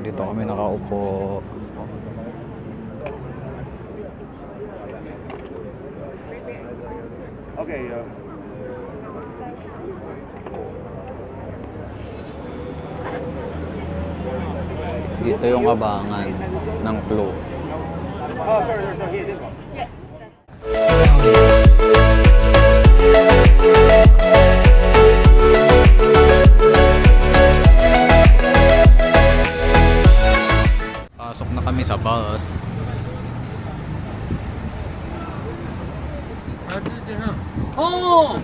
Dito kami nakaupo. Okay, Dito yung abangan ng clue. oh, sorry, here, this one. Pasok na kami sa bus. Oh!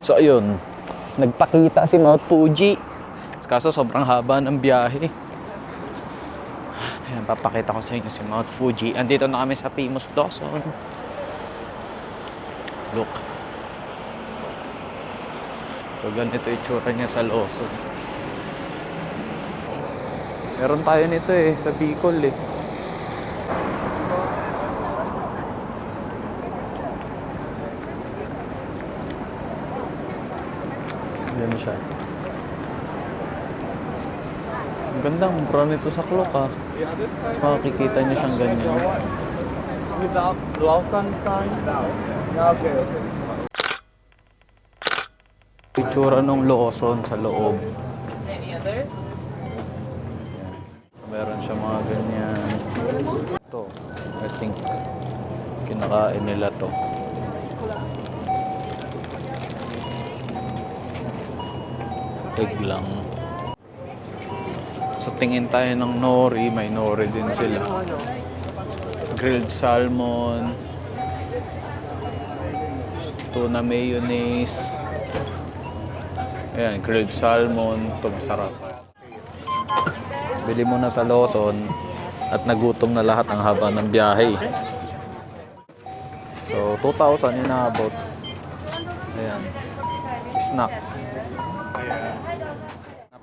So ayun, nagpakita si Mount Fuji. Kaso sobrang haba ng biyahe. Ayan, papakita ko sa inyo si Mount Fuji. Andito na kami sa famous Lawson. Look. So ganito itsura niya sa Lawson. Meron tayo nito sa Bicol Yan siya. Ang ganda, mura nito sa Klook Mas makikita niyo siyang ganyan. Without Lawson sign? Yeah, okay. Itsura ng Lawson sa loob. Meron siya mga ganyan. Ito, I think kinakain nila to. Egg lang. So tingin tayo ng nori, may nori din sila. Grilled salmon, tuna mayonnaise. Ayan, grilled salmon, ito masarap. Bili mo na sa Lawson at nagutom na lahat ang haba ng biyahe. So 2,000 inaabot. Ayan, snacks.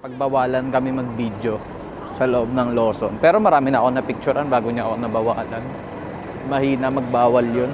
Pagbawalan kami mag-video sa loob ng Lawson. Pero marami na ako na-picturean bago niya ako nabawalan. Mahina magbawal yun.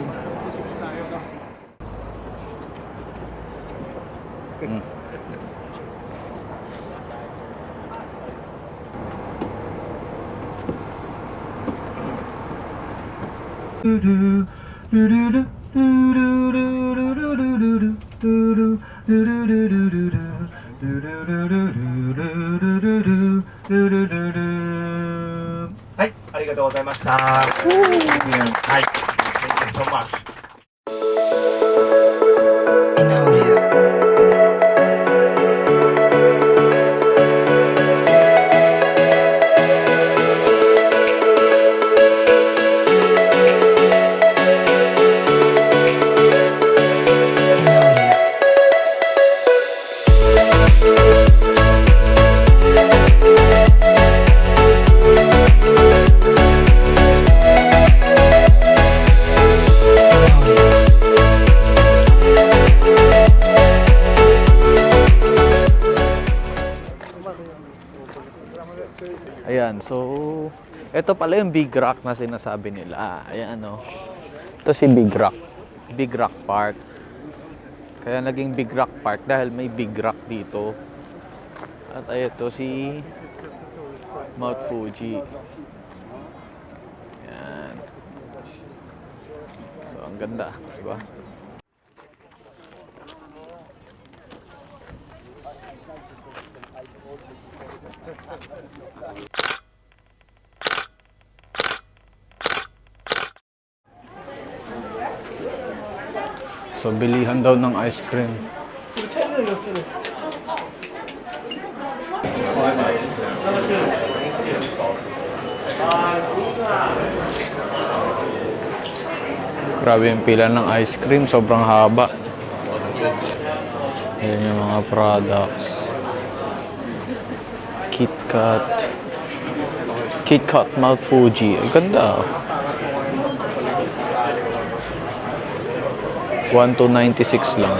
Hi, ありがとうございました。はい、Thank you so much. Ayan, so ito pala yung Big Rock na sinasabi nila. Ayan, ano. Ito si Big Rock. Big Rock Park. Kaya naging Big Rock Park dahil may Big Rock dito. At ito si Mount Fuji. Ayan. So, ang ganda, diba? So, bilihan daw ng ice cream. Grabe yung pila ng ice cream, sobrang haba. Ayan yung mga products. KitKat. KitKat Mount Fuji. Ang ganda. 1,296 lang.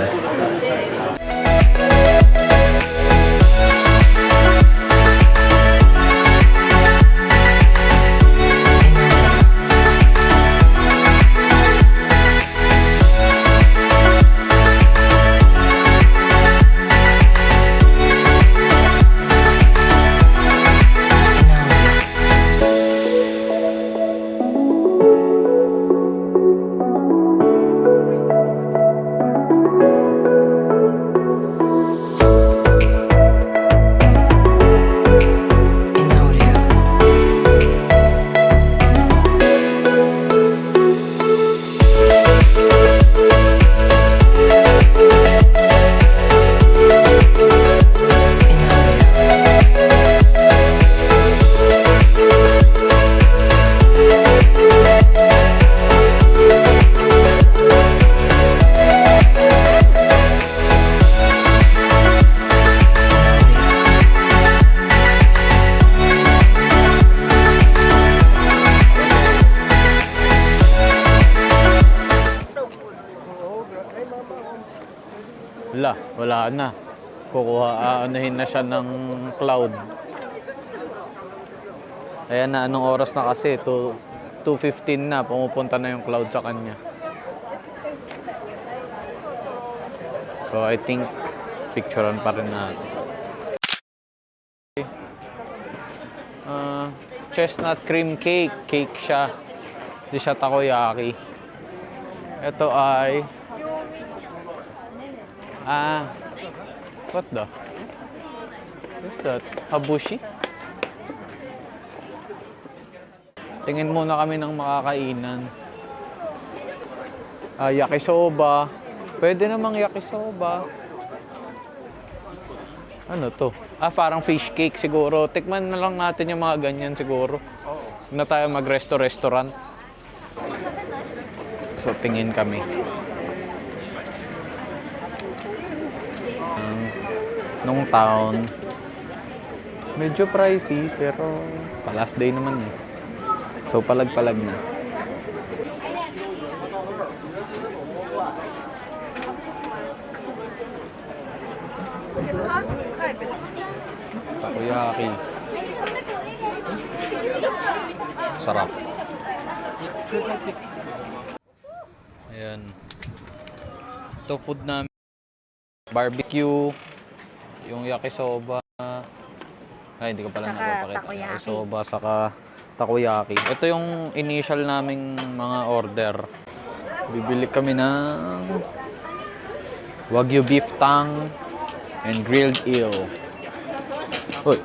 Wala na. Aanuhin na siya ng cloud. Ayan na, anong oras na kasi? 2:15 na, pumupunta na yung cloud sa kanya. So, I think, picturean pa rin natin. Chestnut cream cake. Cake siya. Hindi siya takoyaki. Ito ay... what the? What's that? Habushi? Tingin muna kami ng makakainan. Yakisoba. Pwede namang yakisoba. Ano to? Parang fish cake siguro. Tikman na lang natin yung mga ganyan siguro. Huwag na tayo mag-restaurant. So, tingin kami. Nung town. Medyo pricey, pero last day naman eh. So, palag-palag na. Takoyaki. Sarap. Ayan. Ito food namin. Barbecue. Yung yakisoba. Hindi ko pala napapakita. Yakisoba, saka takoyaki. Ito yung initial naming mga order. Bibili kami ng Wagyu beef tang and grilled eel. Uy.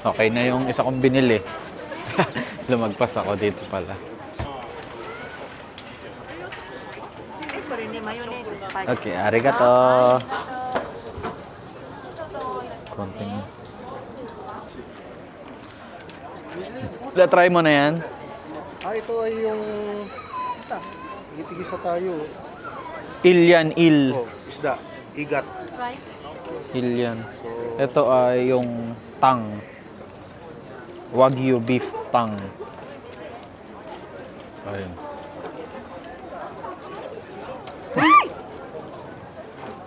Okay na yung isa kong binili. Lumagpas ako dito pala. Okay, arigato. Konting. Try mo na yan? Ito ay yung... Gitigisa tayo. Il. Oh, isda. Igat. Il yan. Ito ay yung tang. Wagyu beef tang. Ayun.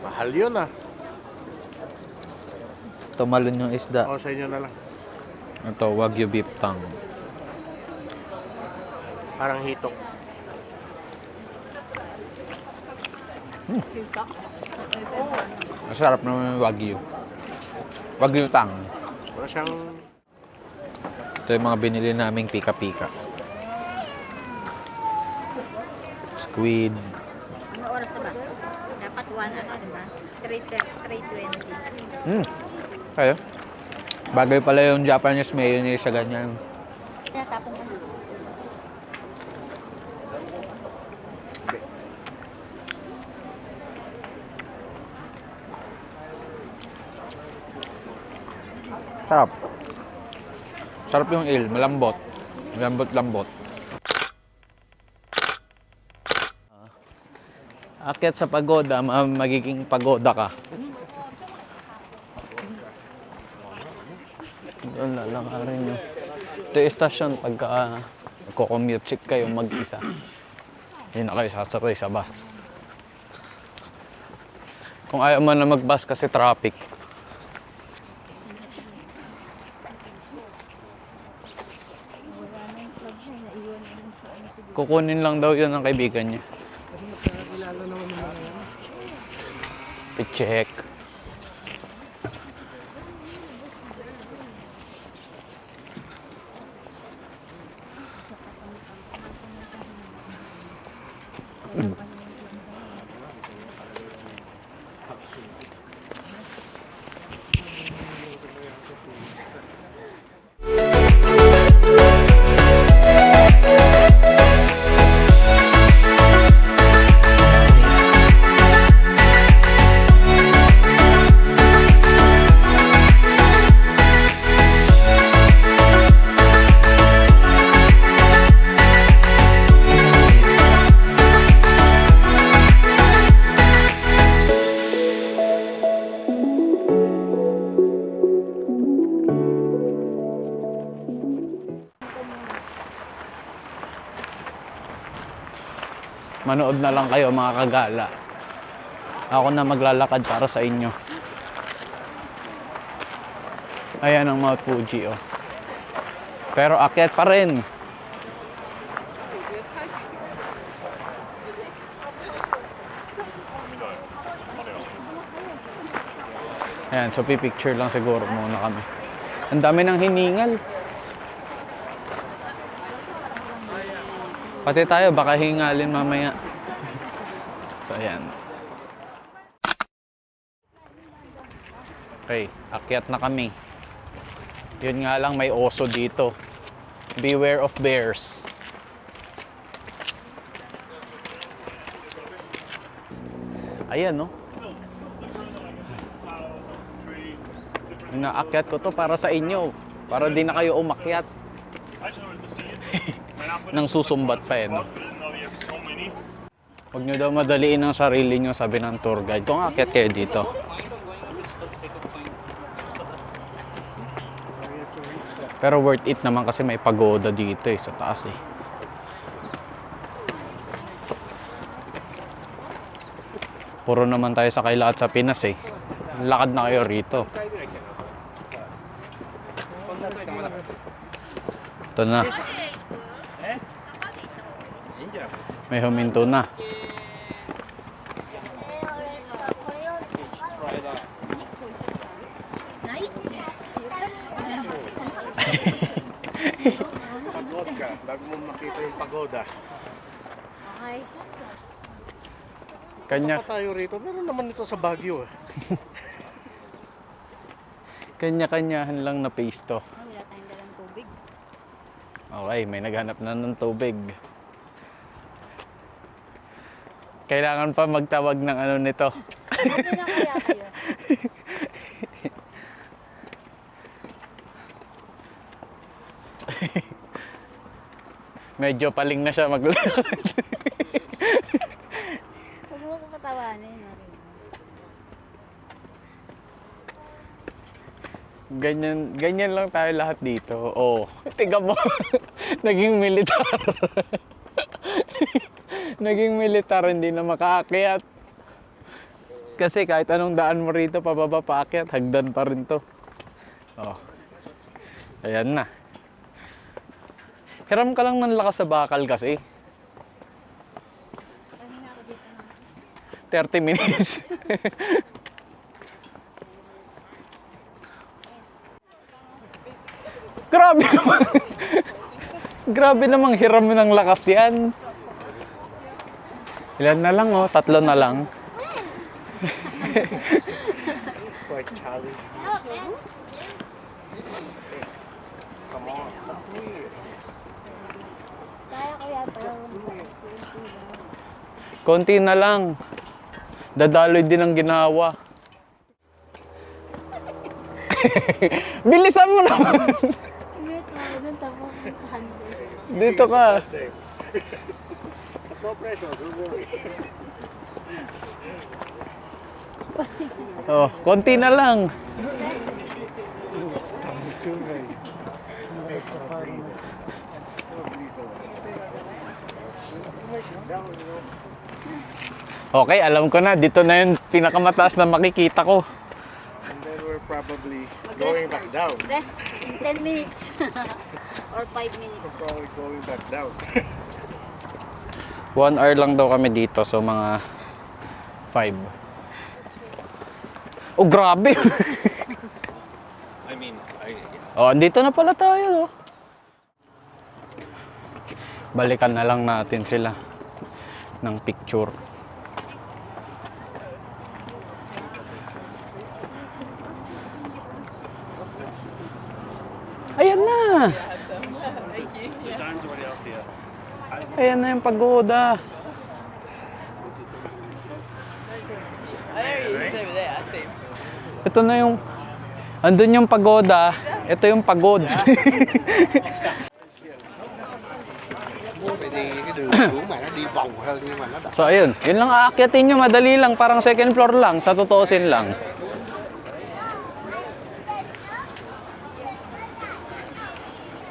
Mahal yun ah. Tumalon yung isda. O, sa inyo na lang. Ito, Wagyu beef tongue. Parang hitok. Masarap naman yung Wagyu. Wagyu tongue. Wala siyang... Ito yung mga binili naming pika-pika. Squid. Ano oras na ba? Dapat 1 ano, di ba? 3:20. Kaya? Bagay pala yung Japanese mayonnaise sa ganyan. Tapong ano. Sarap. Sarap yung ale, malambot. Malambot-lambot. Akyat sa pagoda, magiging pagoda ka. Doon lalakarin nyo. Ito yung stasyon pagka commute seat kayo mag-isa. Hindi na kayo sasakay sa bus. Kung ayaw man na mag-bus kasi traffic. Kukunin lang daw yun ng kaibigan niya. I-check. Manood na lang kayo mga kagala. Ako na maglalakad para sa inyo. Ayan ang Mount Fuji, oh. Pero akyat pa rin. Ayan, so pipicture lang siguro muna kami. Ang dami ng hiningal. Pati tayo, baka hingalin mamaya. So, ayan. Okay, akyat na kami. Yun nga lang, may oso dito. Beware of bears. Ayan, no? Inaakyat ko to para sa inyo. Para di na kayo umakyat. Nang susumbat pa eh, no? Huwag nyo daw madaliin ang sarili nyo, sabi ng tour guide. Kung aakyat kayo dito. Pero worth it naman kasi may pagoda dito eh, sa taas eh. Puro naman tayo sakay lahat sa Pinas eh. Lakad na kayo rito. Ito na. May huminto na. Pagod ka. Bago mo makita yung pagoda. Okay. Kanya, Pa tayo rito. Meron naman ito sa Baguio. kanya-kanyahan lang na pace to. Wala tayong dalang tubig. Okay, may naghanap na ng tubig. Kailangan pa magtawag ng ano nito. Ano na kaya kayo? Medyo paling na siya maglakad. Huwag mo ko patawanin. Ganyan lang tayo lahat dito. Oh, tiga mo. Naging militar. Naging militar, hindi na makaakyat. Kasi kahit anong daan mo rito, pababa paakyat, hagdan pa rin to. Oh. Ayan na. Hiram ka lang ng lakas sa bakal kasi. 30 minutes. Grabe naman. Grabe namang hiram ng lakas yan. Ilan na lang oh, 3 na lang. Quite challenge. Come on. Kaya ko yan. Konti na lang. Dadaloy din ang ginawa. Bilisan mo naman. Dito ka. No pressure. Don't worry. Oh, konti na lang. Okay, alam ko na. Dito na yung pinakamataas na makikita ko. And then we're probably going back down. Rest in 10 minutes. Or 5 minutes. We're probably going back down. 1 hour lang daw kami dito. So, mga 5. Oh, grabe. Oh, andito na pala tayo. Balikan na lang natin sila ng picture. Ayan na. Ayan na yung pagoda. Ito na yung andun yung pagoda. Ito yung pagod. Cái đường xuống mà nó đi vòng hơn nhưng mà nó đã. So ayun, yun lang aakyatin nyo, madali lang, parang second floor lang, sa tutuusin lang.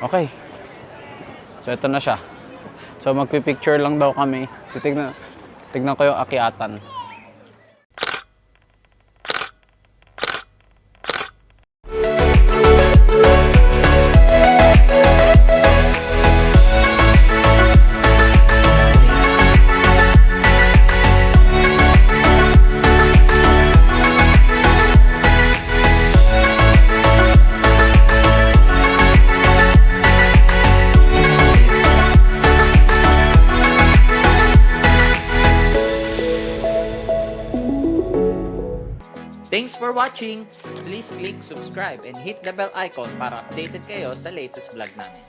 Okay. So ito na siya. So magpipicture lang daw kami. Tignan ko yung akyatan. Thanks for watching! Please click subscribe and hit the bell icon para updated kayo sa latest vlog namin.